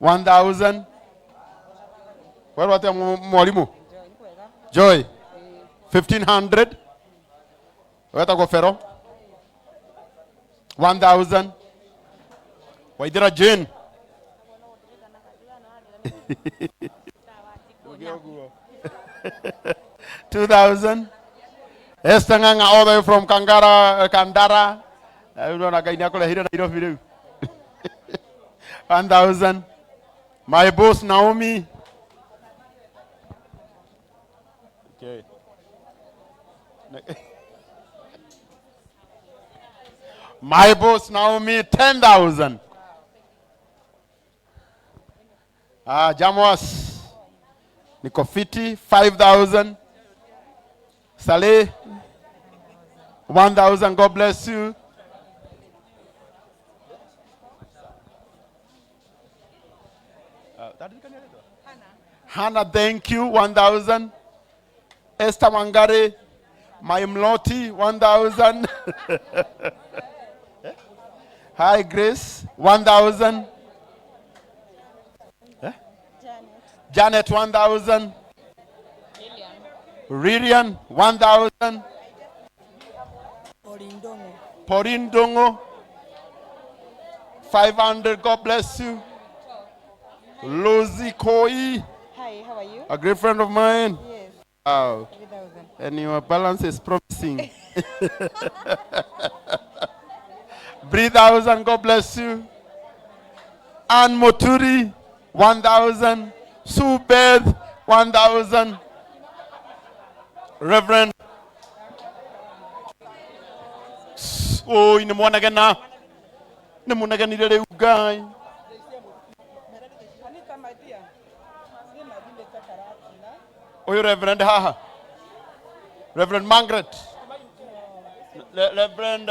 1,000. Where was mwalimu? Joy. 1,500. Weta go fero. 1,000. Waidira Jane. 2,000. Esther Nganga all the way from Kandara. I don't know na hira Nairobi. 1,000. My boss Naomi. Okay. My boss Naomi 10,000. Jamwas Nikofiti 5,000. Saleh 1,000. God bless you. Hannah, thank you. 1,000. Esther Mangare, my Mloti 1,000. Hi Grace 1,000. Janet 1,000. Miriam 1,000. Porindongo 500. God bless you. Lozi Koi. Hi, how are you? A great friend of mine. Yes. Wow. 3,000. And your balance is promising. 3,000. God bless you. Ann Moturi 1,000. Sue Beth 1,000. Reverend. Oh, in the morning again now. In the morning again, you guy. Anita, my dear. Oh, you Reverend Haha. Reverend Margaret. Reverend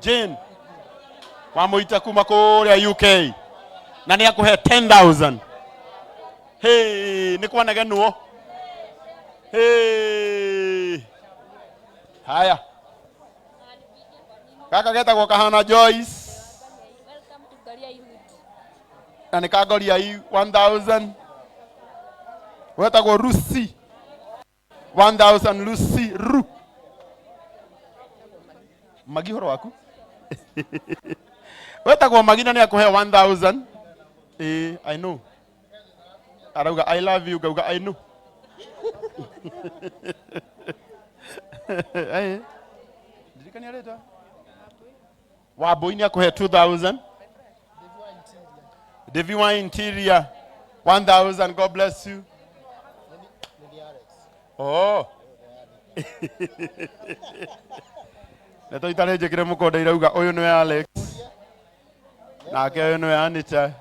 Jane. Wamuita kumakori ya UK. Nani yako he 10,000. Hey, nikuwa na ganuo. Hey. Haya. Kaka geta kwa kahana Joyce. Welcome to Galia Youth. Na nikagoria hii 1,000. Weta kwa Rusi. 1,000 Lucy Ru. Magi horo waku. Weta kwa magina ni yako he 1,000. I know. Arauga I love you gauga I know. Hey. Ndikani aleta. Waboi ni yako he 2,000. Deviwa Interior 1,000. God bless you. Oh. Neto itareje kire mukonde irauga uyu ni Alex. Nake uyu ni Anita.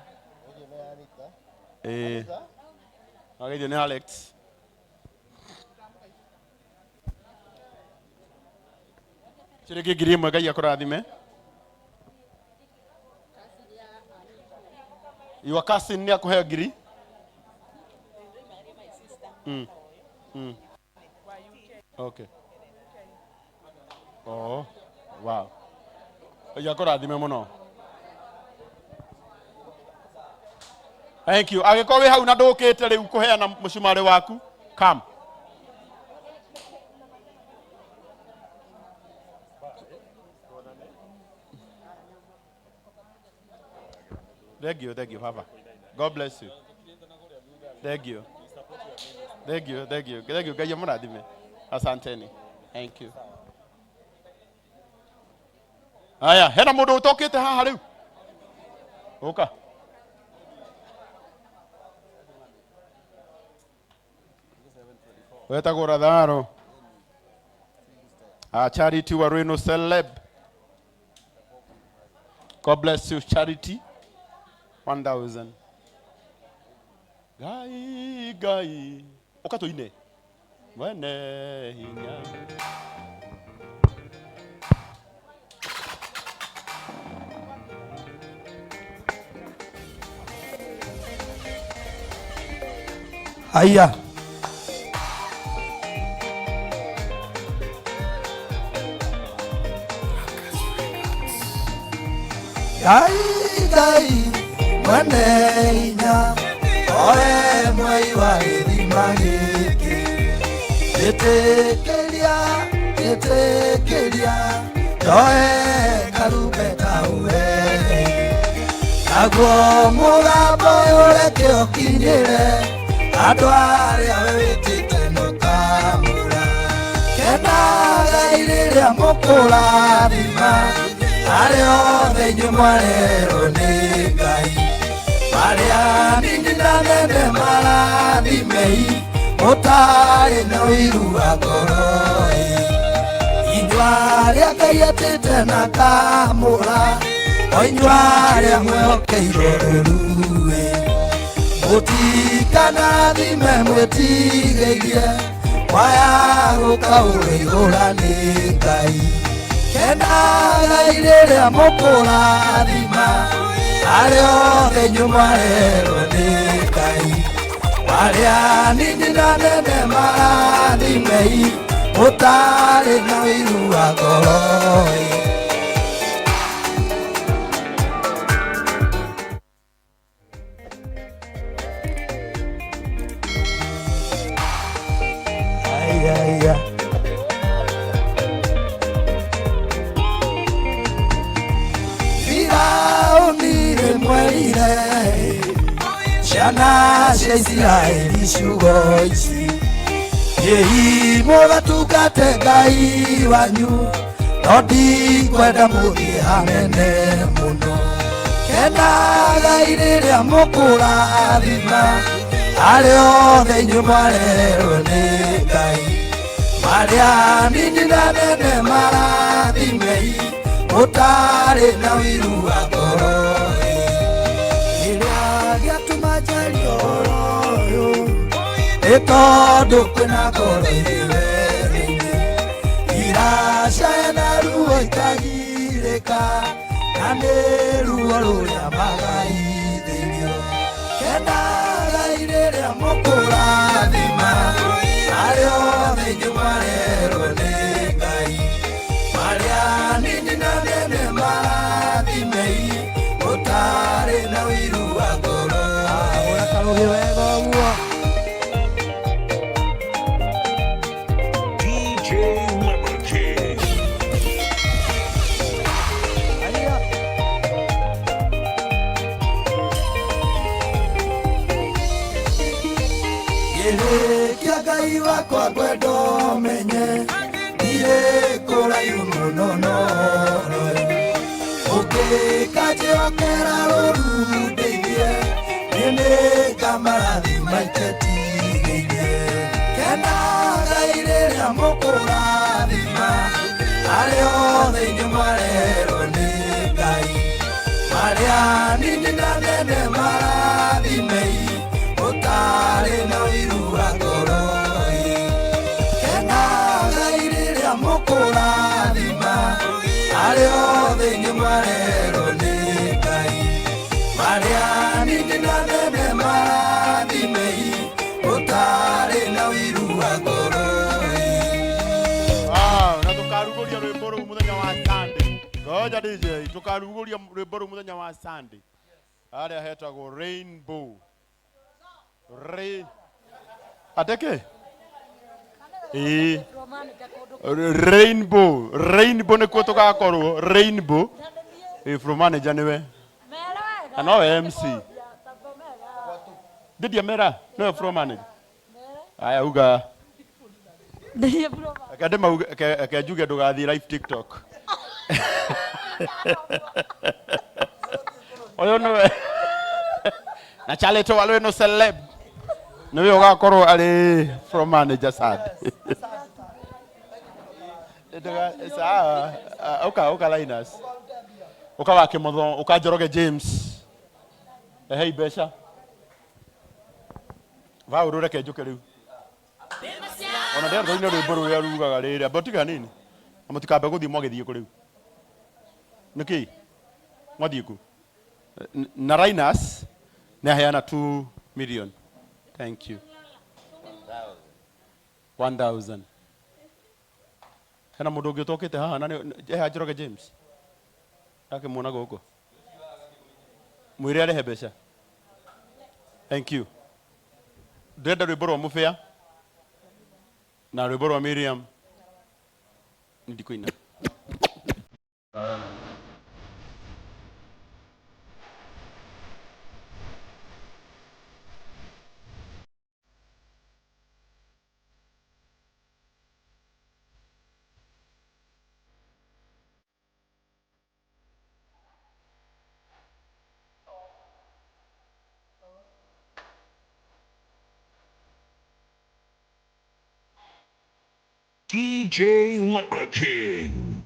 Magadio ni Alex. Chireke girimo Ngai akurathime. Your cousin ni akuhe ngiri. Okay. Oh, wow. Yakurathime muno. Thank you. Agiko we hau na ndukite riu kuheana mucumari waku. Come. Thank you, Papa. God bless you. Thank you. Ngai amurathime. Asanteni. Thank you. Aya, hena mundu utokite haha riu. Uka. Weta goratharo. Charity Wareno Celeb. God bless you, Charity. 1,000. Gai. Okato ine. Wene hinya. Aya. Gai. Mwaneina oe mwai wa ithimagiki Gitekeria Oe karubeta uwe Naguo mugambo ureke okinyire Andu aria witite nukamura Kenaga iriria mukurathima Aria othe inyu mwarerwo ni Ngai Maria nini na nene marathimei Mutari na wiru wa ngoro Inywaria Ngai atite na kamura Oinywaria mwehokeirwo rũruĩ Mutikana thime mwĩtigĩrie Mwaya gũkaũra igũra nĩ Ngai Kenaga rĩrĩa mũkũrathima Arĩa othe inyuĩ mwarerwo nĩ Ngai Arĩa nini na nene marathimei Mũtarĩ na ũiru wa ngoro Firaũni rĩmwerire Ciana cia Isiraeli ciugo ici Ĩĩ mũgatungate Ngai wanyu No ndikwenda mũthiĩ hanene mũno Kenaga rĩrĩa mũkũrathima Arĩa othe inyuĩ mwarerwo nĩ Ngai Marĩa nini na nene marathimei Mũtarĩ na ũiru wa ngoro Kĩrĩa gĩatũma njarie ũhoro ũyũ Nĩ tondũ kwĩna ngoro irĩ werũ-inĩ Iracaya na ruo ikagirĩka Na nĩ ruo rũrĩa magaithĩrio Kenaga rĩrĩa mũkũrathima Arĩa othe inyuĩ mwarerwo nĩ Ngai Marĩa nini na nene marathimei Mũtarĩ na ũiru wa ngoro Ũrakarũgĩ wega ũguo Kia Ngai wakwa ngwenda ũmenye Ndirĩ kũraihu mũno Ũngĩkanjĩhokera rũru ndeithie Niĩ nĩngamarathima itetigĩire Kenaga rĩrĩa mũkũrathima Arĩa othe inyuĩ mwarerwo nĩ Ngai Marĩa nini na nene marathimei Mũtarĩ na ũiru wa ngoro Kenaga rĩrĩa mũkũrathima Arĩa othe inyuĩ mwarerwo nĩ Ngai Marĩa nini na nene marathimei Mũtarĩ na ũiru wa ngoro Na tukarugũria rwĩmbo rũu mũthenya wa Sunday Ngoja DJ tukarugũria rwĩmbo rũu mũthenya wa Sunday Harĩa hetagwo Rainbow Ateke? Rainbow nĩkuo tũgakorwo Rainbow Floor manager nĩwe No MC Ndidia mera no floor manager Aya uga Aka njuge ndũgathiĩ live TikTok Oyo nĩwe Na Charlotte walwe no celeb Nĩwe ũgakorwo arĩ floor manager sad Uka Linus Uka wake Motho Uka Njoroge James Hei Besha Va urureke njuke rĩu Ona ndĩrenda ino rwĩmbo rũrĩa rugaga rĩrĩa Botiga nini Mũtikambe gũthiĩ mwagĩthiĩ kũ rĩu Nĩkĩ Mwathiĩ kũ Na Linus Nĩaheana 2 million Thank you 1,000 Hena mũndũ ũngĩ ũtokĩte haha na Njoroge James Ake muona gũkũ Mwire arehe mbeca. Thank you. Ndenda rwimbo rwa Mufea na rwimbo rwa Miriam. Ndikuina. DJ Liquor King.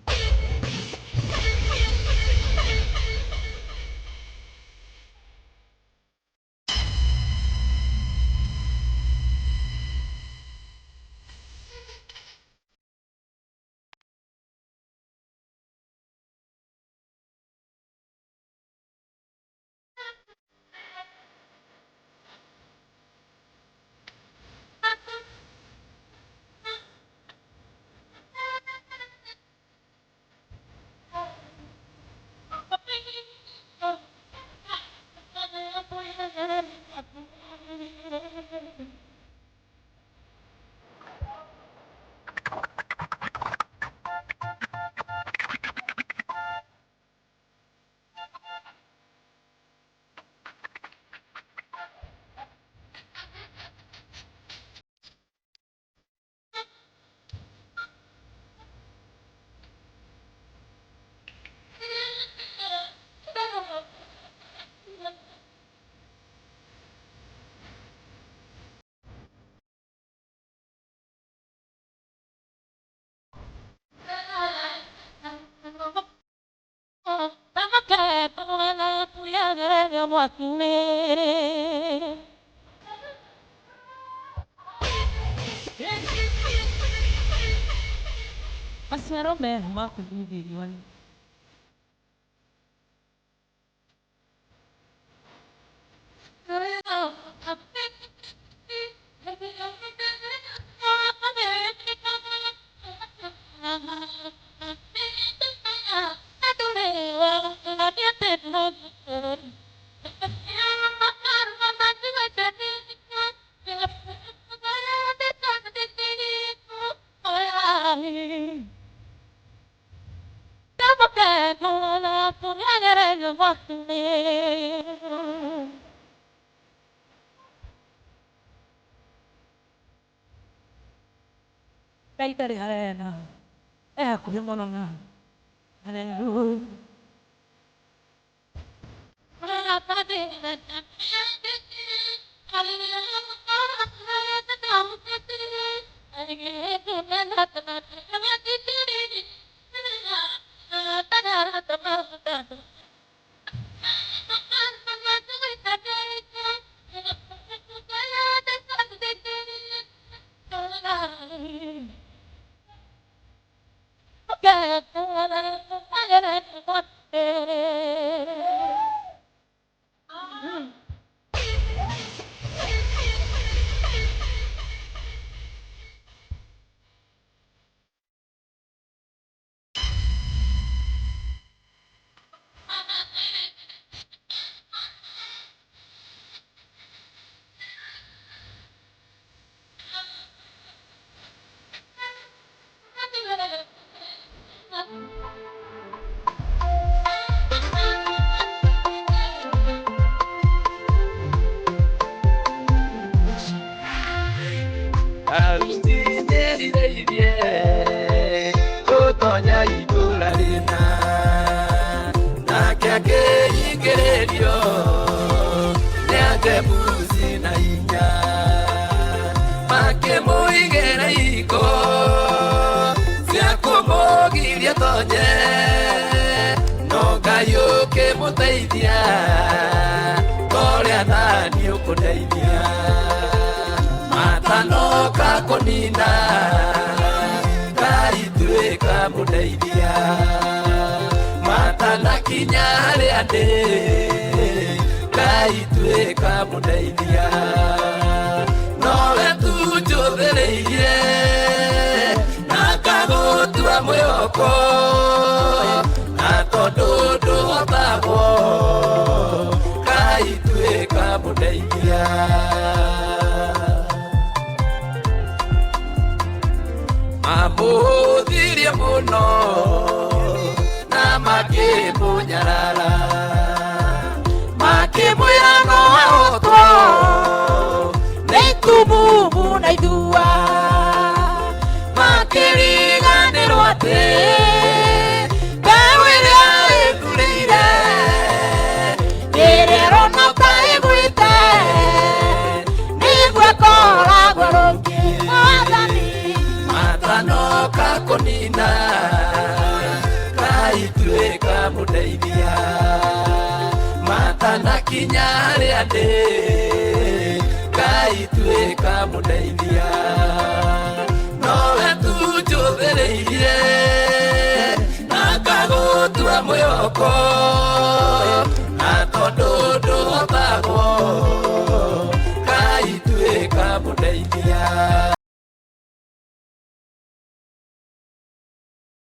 Pasero me maku di wani. Baitari arena. Aku yang mana na. Haleluya. mũndeithia mambũthirie mũno na makĩmũnyarara makĩmwĩra no ahotwo nĩ itumumu na ithua makĩriganĩrwo atĩ mbeũ ĩrĩa ĩthurĩire rĩrĩa rona ta ĩgwĩte nĩguo ĩkoragwo rũngĩ mwathani matanoka kũnina kaituĩka mũndeithia matanakinya harĩa ndĩ kaituĩka mũndeithia nowe tu njũthĩrĩirie na ngagũtua mwĩhoko na tondũ ndũhotagwo kaituĩka mũndeithia